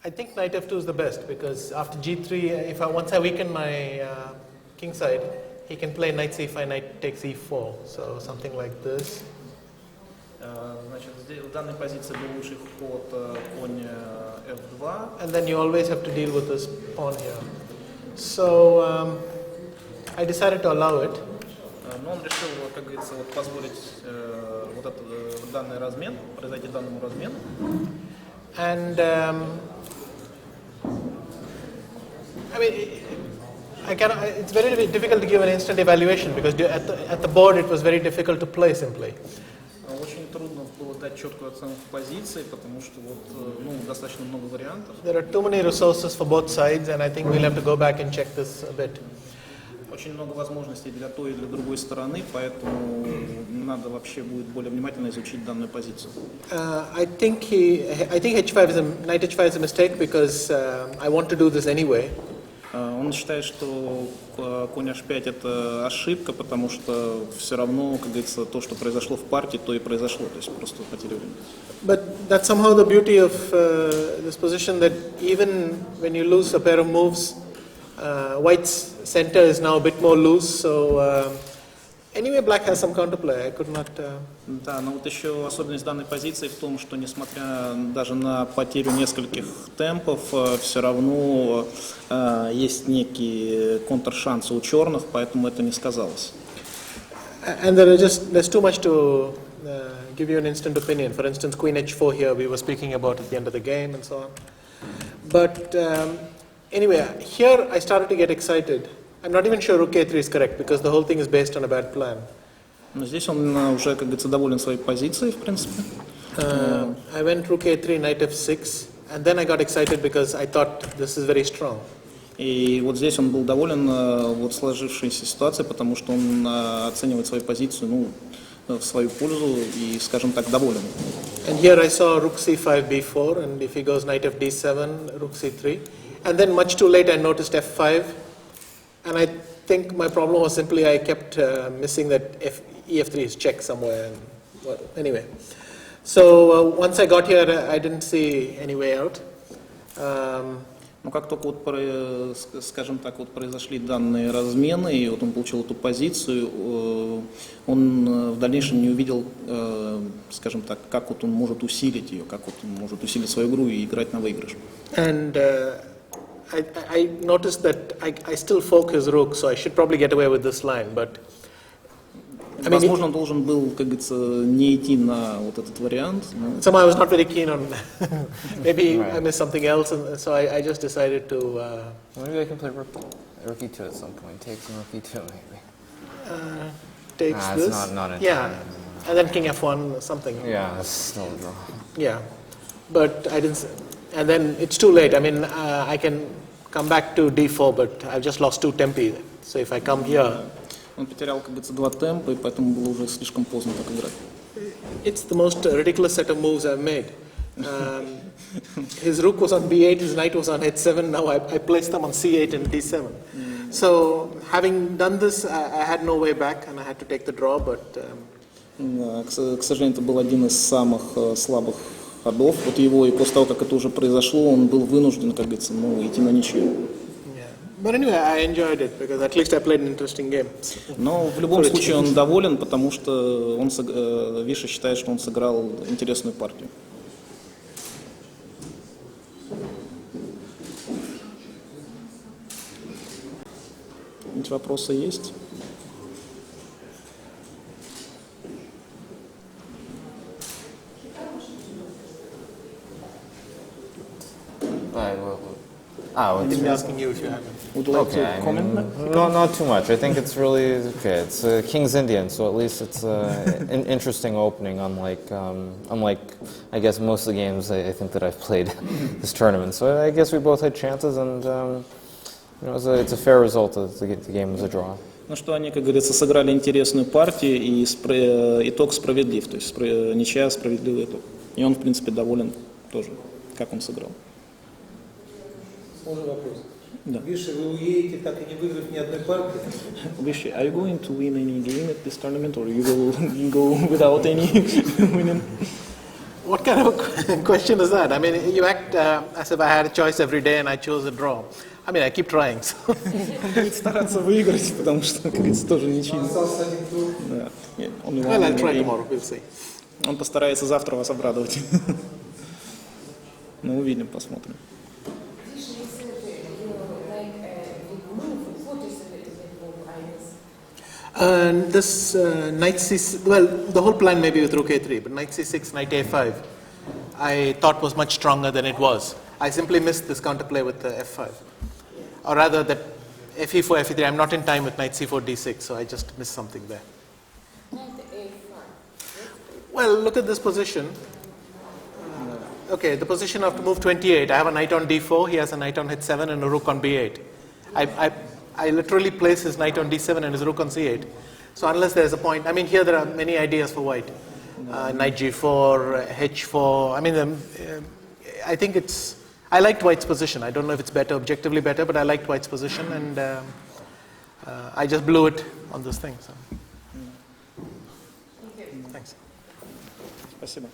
I think knight f2 is the best because after g3, once I weaken my king side, he can play knight c5, knight takes e4, so something like this. Значит, в данной позиции был лучший ход конь f2. And then you always have to deal with this pawn here. So I decided to allow it. Но он решил, как говорится, позволить вот этот данный размен, произойти данному размену. And I mean, it's very difficult to give an instant evaluation because at the board it was very difficult to play simply. Очень трудно было дать четкую оценку позиции, потому что достаточно много вариантов. There are too many resources for both sides, and I think we'll have to go back and check this a bit. Очень много возможностей для той и для другой стороны, поэтому надо вообще будет более внимательно изучить данную позицию. I think knight h5 is a mistake because I want to do this anyway. Он считает, что конь h5 это ошибка, потому что все равно, как говорится, то, что произошло в партии, то и произошло, то есть просто потеря времени. But that's somehow the beauty of this position, that even when you lose a pair of moves, white's center is now a bit more loose, so anyway black has some counterplay. I could not... Да, но вот еще особенность данной позиции в том, что несмотря даже на потерю нескольких темпов, все равно есть некие контршансы у черных, поэтому это не сказалось. And there's too much to give you an instant opinion. For instance, queen h4 here we were speaking about at the end of the game and so on. But anyway, here I started to get excited. I'm not even sure rook a3 is correct because the whole thing is based on a bad plan. Но здесь он уже, как говорится, доволен своей позицией, в принципе. I went rook a3, knight f6, and then I got excited because I thought this is very strong. И вот здесь он был доволен вот сложившейся ситуацией, потому что он оценивает свою позицию, в свою пользу и, скажем так, доволен. And here I saw rook c5, b4, and if he goes knight f d7, rook c3. And then much too late I noticed f5, and I think my problem was simply I kept missing that ef3 is check somewhere. And anyway, so once I got here, I didn't see any way out. Но как только скажем так, произошли данные размены, и вот он получил эту позицию, он в дальнейшем не увидел, скажем так, как вот он может усилить ее, как вот он может усилить свою игру и играть на выигрыш. And I noticed that I still fork his rook, so I should probably get away with this line, but возможно, он должен был, как говорится, не идти на вот этот вариант. Somehow I was not very keen on. Maybe right. I missed something else, and so I just decided to. Maybe I can play rook e2 at some point. Take some rook e2 maybe. Takes this. It's not yeah, and then king f1 or something. Yeah, that's still a draw. Yeah, but I didn't. And then it's too late. I mean, I can come back to d4, but I've just lost 2 tempi. So if I come here. Он потерял, как говорится, 2 темпа, и поэтому было уже слишком поздно так играть. It's the most ridiculous set of moves I've made. His rook was on b8, his knight was on h7. Now I placed them on c8 and d7. So having done this, I had no way back, and I had to take the draw. But к сожалению, это был один из самых слабых ходов. Вот его, и после того, как это уже произошло, он был вынужден, как говорится, идти на ничью. But anyway, I enjoyed it because at least I played an interesting game. Но в любом случае он доволен, потому что он, Виша считает, что он сыграл интересную партию. Какие-нибудь вопросы есть? I'm asking you if you have. Would you like to comment? No, not too much. I think it's really okay. It's King's Indian, so at least it's an interesting opening. Unlike I guess most of the games I think that I've played this tournament. So I guess we both had chances, and it's a fair result. The game was a draw. Ну что они, как говорится, сыграли интересную партию, и итог справедлив, то есть ничья, справедливый итог. И он, в принципе, доволен тоже, как он сыграл. Можно вопрос? Да. Виши, вы уедете, так и не выиграв ни одной партии? Виши, are you going to win any game at this tournament, or you will go without any winning? What kind of a question is that? I mean, you act as if I had a choice every day and I chose a draw. I mean, I keep trying. So. Будет стараться выиграть, потому что, как говорится, тоже ничего. Остался один тур. Да. Well, I'll try tomorrow. We'll see. Он постарается завтра вас обрадовать. Ну, увидим, посмотрим. This knight c6, well, the whole plan may be with rook a3, but knight c6, knight a5, I thought was much stronger than it was. I simply missed this counterplay with f5. Or rather that fe4, fe3, I'm not in time with knight c4, d6, so I just missed something there. Well, look at this position. Okay, the position of move 28, I have a knight on d4, he has a knight on h7 and a rook on b8. I literally place his knight on d7 and his rook on c8. So unless there's a point, I mean, here there are many ideas for white. Knight g4, h4, I mean, I think it's, I liked white's position. I don't know if it's better, objectively better, but I liked white's position and I just blew it on this thing. So. Thanks. Спасибо.